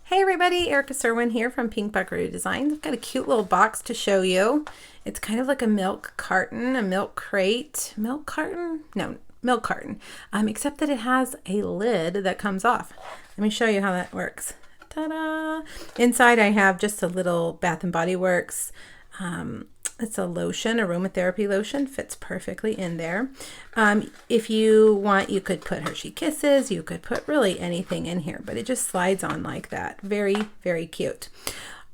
Hey everybody, Erica Serwin here from Pink Buckaroo Designs. I've got a cute little box to show you. It's kind of like a milk carton, a milk crate. Milk carton? No, milk carton. Except that it has a lid that comes off. Let me show you how that works. Ta-da! Inside I have just a little Bath & Body Works. It's a lotion, aromatherapy lotion, fits perfectly in there. If you want, you could put Hershey Kisses, you could put really anything in here, but it just slides on like that. Very, very cute.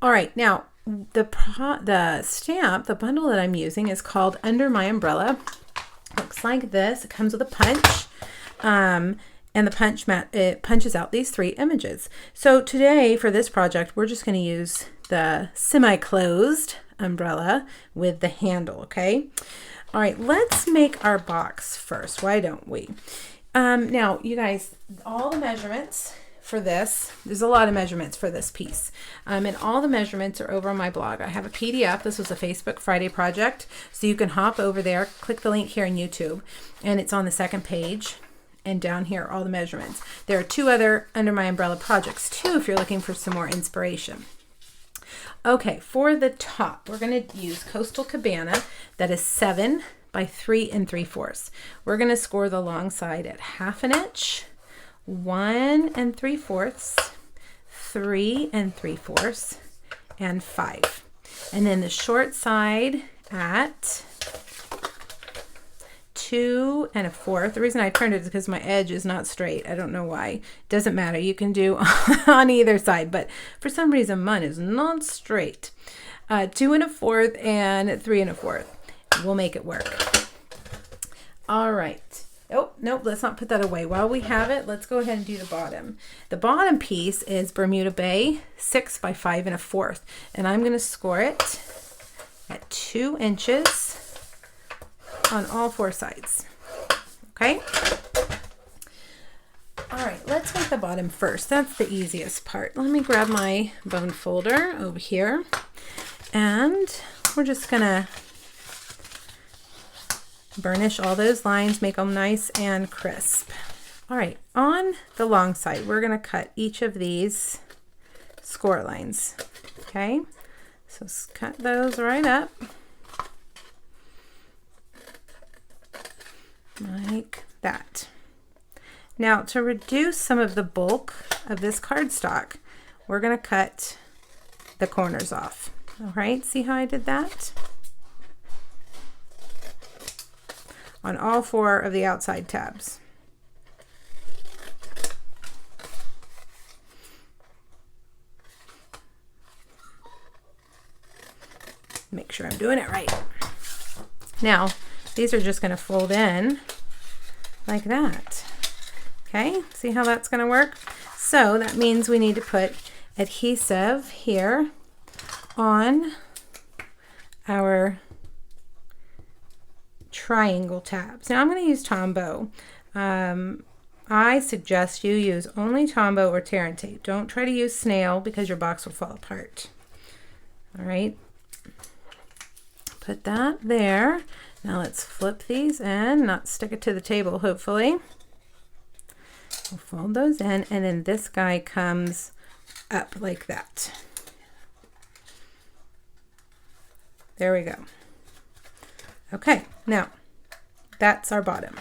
All right, now the stamp, the bundle that I'm using is called Under My Umbrella. Looks like this. It comes with a punch. And the punch mat, it punches out these 3 images. So today for this project, we're just going to use the semi-closed umbrella with the handle, okay? All right, let's make our box first. Why don't we? Now, you guys, all the measurements for this, there's a lot of measurements for this piece. And all the measurements are over on my blog. I have a PDF. This was a Facebook Friday project. So you can hop over there, click the link here on YouTube, and it's on the second page. And down here, all the measurements. There are 2 other Under My Umbrella projects too, if you're looking for some more inspiration. Okay, for the top, we're going to use Coastal Cabana. That is 7 by 3 3/4. We're going to score the long side at 1/2 inch, 1 3/4, 3 3/4, and 5. And then the short side at 2 1/4. The reason I turned it is because my edge is not straight. I don't know why. It doesn't matter. You can do on either side, but for some reason mine is not straight. 2 1/4 and 3 1/4. We'll make it work. All right. Oh, nope, let's not put that away. While we have it, let's go ahead and do the bottom. The bottom piece is Bermuda Bay, 6 by 5 1/4. And I'm going to score it at 2 inches on all 4 sides. Okay? All right, let's make the bottom first. That's the easiest part. Let me grab my bone folder over here, and we're just gonna burnish all those lines, make them nice and crisp. All right, on the long side, we're gonna cut each of these score lines. Okay, so cut those right up. Like that. Now, to reduce some of the bulk of this cardstock, we're going to cut the corners off. All right, see how I did that? On all 4 of the outside tabs. Make sure I'm doing it right. Now, these are just going to fold in like that. Okay, see how that's going to work? So that means we need to put adhesive here on our triangle tabs. Now I'm going to use Tombow. I suggest you use only Tombow or tear and tape. Don't try to use snail because your box will fall apart. All right, put that there. Now let's flip these in, not stick it to the table, hopefully. We'll fold those in, and then this guy comes up like that. There we go. Okay, now that's our bottom.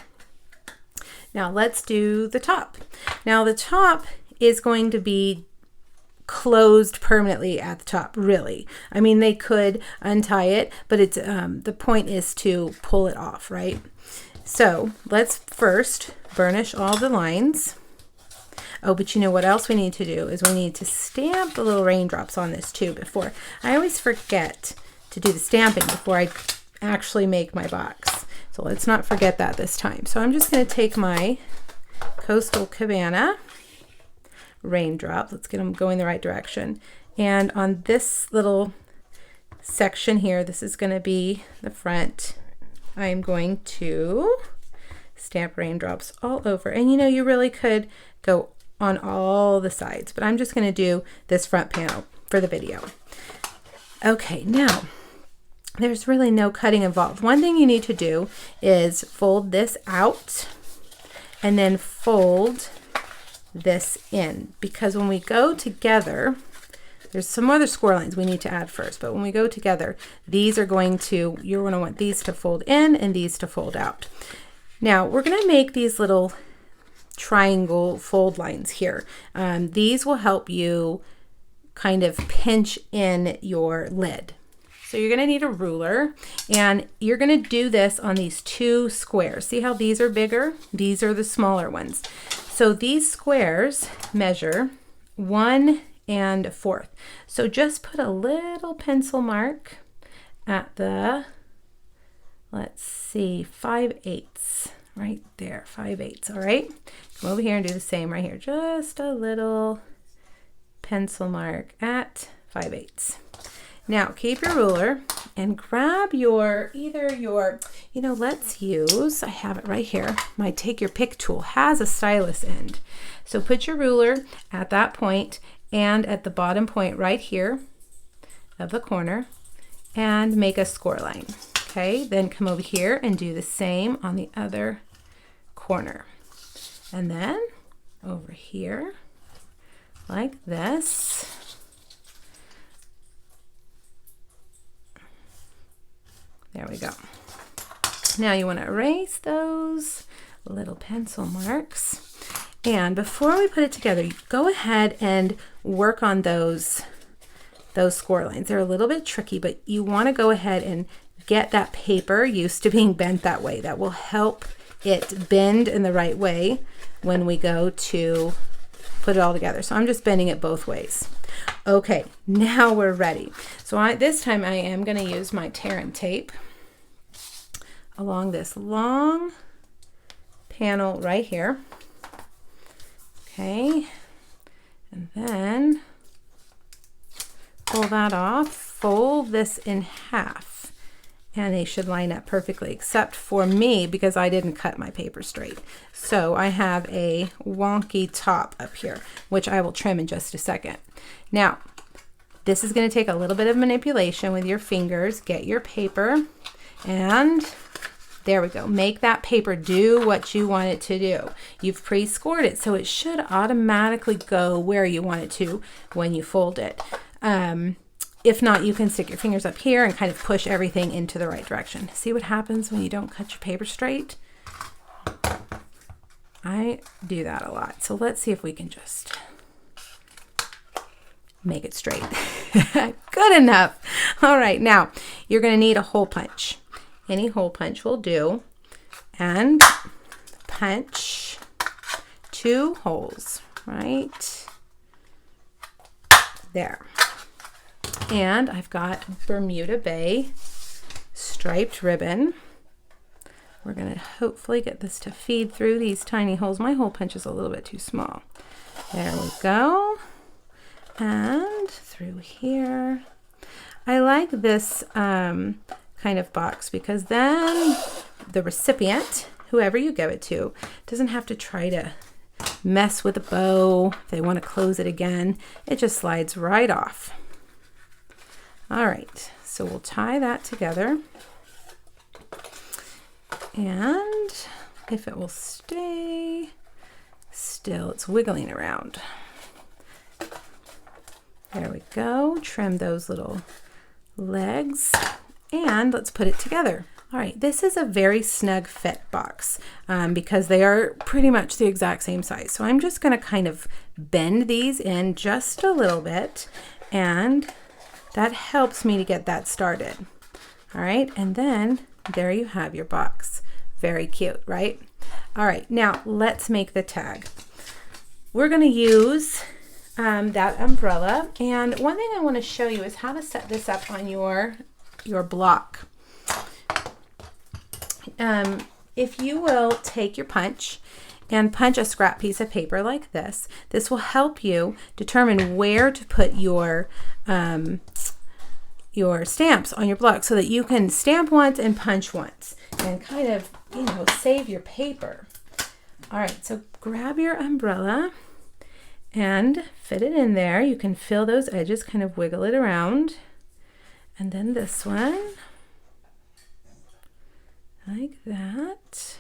Now let's do the top. Now the top is going to be closed permanently at the top, really. I mean, they could untie it, but it's the point is to pull it off, right? So let's first burnish all the lines. Oh, but you know what else we need to do is we need to stamp the little raindrops on this too before. I always forget to do the stamping before I actually make my box. So let's not forget that this time. So I'm just going to take my Coastal Cabana raindrop. Let's get them going the right direction. And on this little section here, this is going to be the front. I'm going to stamp raindrops all over. And you know, you really could go on all the sides, but I'm just going to do this front panel for the video. Okay, now there's really no cutting involved. One thing you need to do is fold this out and then fold this in, because when we go together, there's some other score lines we need to add first, but when we go together, these are going to, you're going to want these to fold in and these to fold out. Now we're going to make these little triangle fold lines here. These will help you kind of pinch in your lid. So you're going to need a ruler, and you're going to do this on these two squares. See how these are bigger? These are the smaller ones. So these squares measure 1 1/4. So just put a little pencil mark at the, let's see, 5/8 right there, 5/8. All right, come over here and do the same right here. Just a little pencil mark at 5/8. Now keep your ruler and grab your, either your, let's use, I have it right here. My take your pick tool has a stylus end. So put your ruler at that point and at the bottom point right here of the corner and make a score line. Okay, then come over here and do the same on the other corner. And then over here like this. There we go. Now you want to erase those little pencil marks. And before we put it together, go ahead and work on those score lines. They're a little bit tricky, but you want to go ahead and get that paper used to being bent that way. That will help it bend in the right way when we go to put it all together. So I'm just bending it both ways. Okay, now we're ready. So this time I am going to use my tear and tape along this long panel right here. Okay, and then pull that off, fold this in half, and they should line up perfectly, except for me because I didn't cut my paper straight. So I have a wonky top up here, which I will trim in just a second. Now, this is going to take a little bit of manipulation with your fingers. Get your paper, and there we go. Make that paper do what you want it to do. You've pre-scored it, so it should automatically go where you want it to when you fold it. If not, you can stick your fingers up here and kind of push everything into the right direction. See what happens when you don't cut your paper straight? I do that a lot. So let's see if we can just make it straight. Good enough. All right, now you're going to need a hole punch. Any hole punch will do, and punch 2 holes right there. And I've got Bermuda Bay striped ribbon. We're going to hopefully get this to feed through these tiny holes. My hole punch is a little bit too small. There we go. And through here. I like this kind of box because then the recipient, whoever you give it to, doesn't have to try to mess with the bow. If they want to close it again, it just slides right off. All right, so we'll tie that together, and if it will stay still, it's wiggling around. There we go. Trim those little legs. And let's put it together. All right, this is a very snug fit box because they are pretty much the exact same size. So I'm just going to kind of bend these in just a little bit, and that helps me to get that started. All right, and then there you have your box. Very cute, right? All right, now let's make the tag. We're going to use that umbrella, and one thing I want to show you is how to set this up on your block. If you will take your punch and punch a scrap piece of paper like this, this will help you determine where to put your stamps on your block so that you can stamp once and punch once and kind of, save your paper. All right, so grab your umbrella and fit it in there. You can feel those edges, kind of wiggle it around. And then this one, like that.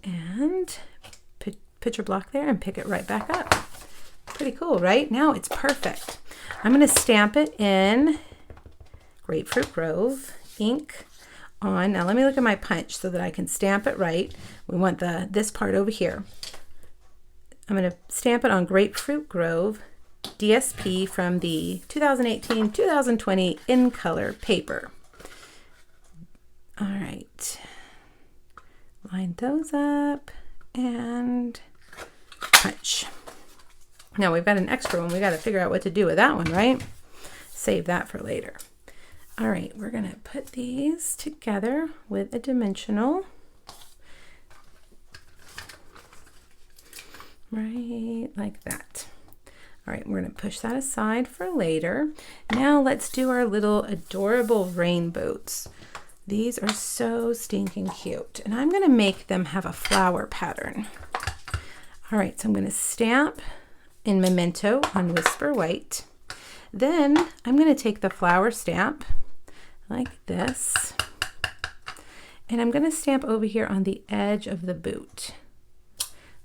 And put your block there and pick it right back up. Pretty cool, right? Now it's perfect. I'm going to stamp it in Grapefruit Grove ink on. Now let me look at my punch so that I can stamp it right. We want this part over here. I'm going to stamp it on Grapefruit Grove DSP from the 2018-2020 in color paper. All right, line those up and punch. Now we've got an extra one. We got to figure out what to do with that one, right? Save that for later. All right, we're going to put these together with a dimensional. Right like that. All right, we're going to push that aside for later. Now let's do our little adorable rain boots. These are so stinking cute, and I'm going to make them have a flower pattern. All right, so I'm going to stamp in Memento on Whisper White. Then I'm going to take the flower stamp like this, and I'm going to stamp over here on the edge of the boot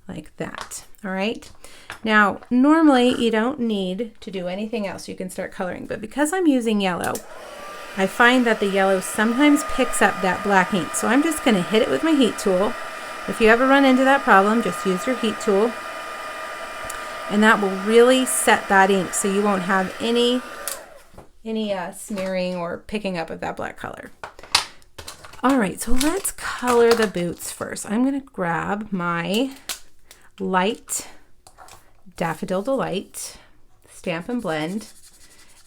like that. All right, now normally you don't need to do anything else. You can start coloring, but because I'm using yellow, I find that the yellow sometimes picks up that black ink, so I'm just going to hit it with my heat tool. If you ever run into that problem, just use your heat tool, and that will really set that ink so you won't have any smearing or picking up of that black color. All right, so let's color the boots first. I'm going to grab my light Daffodil Delight Stamp and Blend,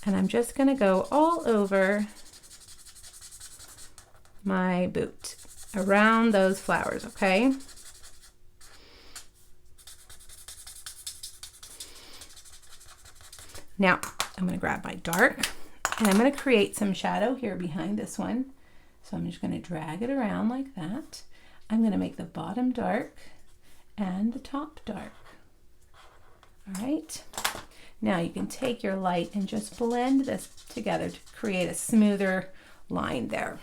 and I'm just going to go all over my boot around those flowers, okay? Now I'm going to grab my dark, and I'm going to create some shadow here behind this one. So I'm just going to drag it around like that. I'm going to make the bottom dark and the top dark. All right. Now you can take your light and just blend this together to create a smoother line there.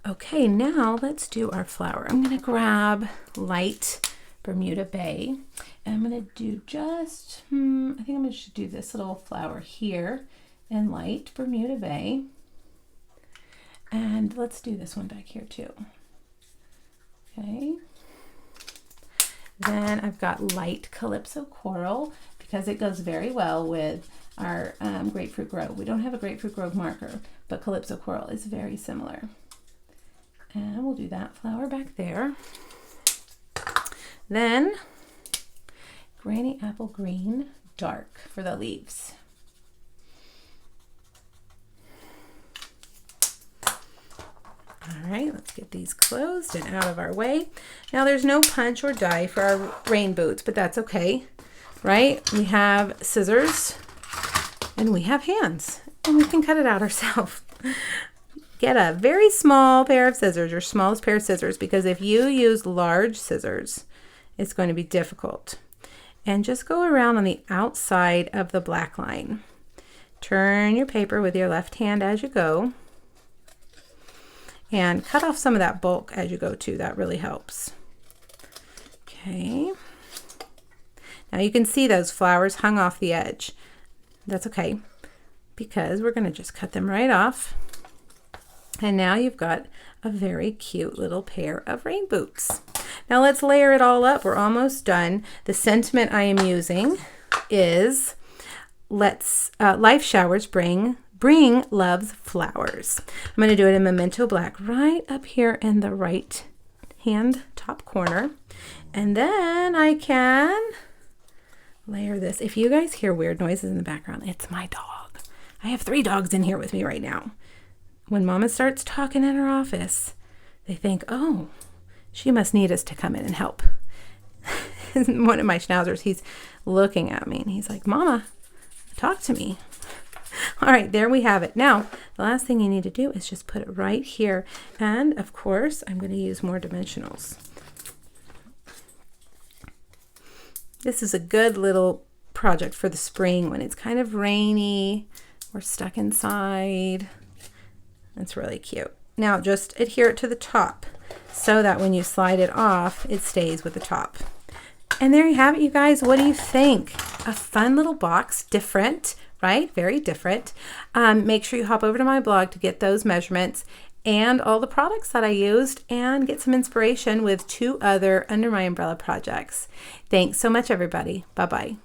Okay, now let's do our flower. I'm going to grab light Bermuda Bay, and I'm going to do just, I think I'm going to do this little flower here in light Bermuda Bay. And let's do this one back here too. Okay. Then I've got light Calypso Coral because it goes very well with our Grapefruit Grove. We don't have a Grapefruit Grove marker, but Calypso Coral is very similar. And we'll do that flower back there. Then Granny Apple Green Dark for the leaves. All right, let's get these closed and out of our way. Now there's no punch or die for our rain boots, but that's okay, right? We have scissors and we have hands, and we can cut it out ourselves. Get a very small pair of scissors, your smallest pair of scissors, because if you use large scissors, it's going to be difficult. And just go around on the outside of the black line. Turn your paper with your left hand as you go. And cut off some of that bulk as you go too. That really helps. Okay. Now you can see those flowers hung off the edge. That's okay, because we're going to just cut them right off. And now you've got a very cute little pair of rain boots. Now let's layer it all up. We're almost done. The sentiment I am using is life showers bring love's flowers. I'm going to do it in Memento Black right up here in the right hand top corner. And then I can layer this. If you guys hear weird noises in the background, it's my dog. I have 3 dogs in here with me right now. When Mama starts talking in her office, they think, oh, she must need us to come in and help. One of my schnauzers, he's looking at me and he's like, Mama, talk to me. All right, there we have it. Now, the last thing you need to do is just put it right here. And of course, I'm going to use more dimensionals. This is a good little project for the spring when it's kind of rainy. We're stuck inside. It's really cute. Now, just adhere it to the top so that when you slide it off, it stays with the top. And there you have it, you guys. What do you think? A fun little box, different, right? Very different. Make sure you hop over to my blog to get those measurements and all the products that I used and get some inspiration with 2 other Under My Umbrella projects. Thanks so much, everybody. Bye-bye.